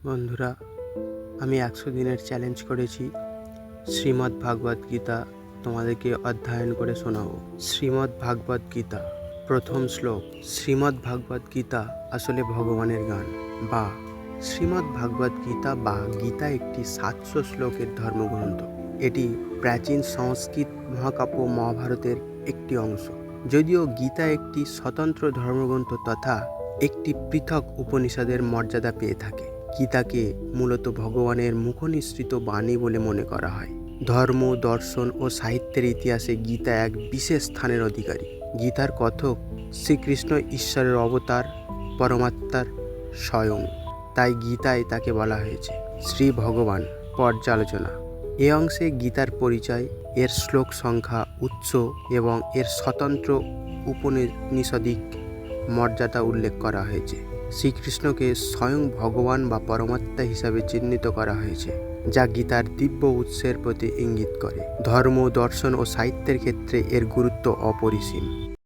বন্ধুরা, আমি 100 দিনের চ্যালেঞ্জ করেছি। শ্রীমদ্ ভাগবত গীতা তোমাদেরকে অধ্যয়ন করে শোনাবো। শ্রীমদ্ ভাগবত গীতা প্রথম শ্লোক। শ্রীমদ্ ভাগবত গীতা আসলে ভগবানের গান, বা শ্রীমদ্ ভাগবত গীতা বা গীতা একটি 700 শ্লোকের ধর্মগ্রন্থ। এটি প্রাচীন সংস্কৃত মহাকাব্য মহাভারতের একটি অংশ। যদিও গীতা একটি স্বতন্ত্র ধর্মগ্রন্থ তথা একটি পৃথক উপনিষদের মর্যাদা পেয়ে থাকে, গীতাকে মূলত ভগবানের মুখনিসৃত বাণী বলে মনে করা হয়। ধর্ম, দর্শন ও সাহিত্যের ইতিহাসে গীতা এক বিশেষ স্থানের অধিকারী। গীতার কথক শ্রীকৃষ্ণ ঈশ্বরের অবতার, পরমাত্মার স্বয়ং। তাই গীতায় তাকে বলা হয়েছে শ্রী ভগবান। পর্যালোচনা। এ অংশে গীতার পরিচয়, এর শ্লোক সংখ্যা, উৎস এবং এর স্বতন্ত্র উপনিষদিক মর্যাদা উল্লেখ করা হয়েছে। শ্রীকৃষ্ণকে স্বয়ং ভগবান বা পরমাত্মা হিসাবে চিহ্নিত করা হয়েছে, যা গীতার দিব্য উৎসের প্রতি ইঙ্গিত করে। ধর্ম, দর্শন ও সাহিত্যের ক্ষেত্রে এর গুরুত্ব অপরিসীম।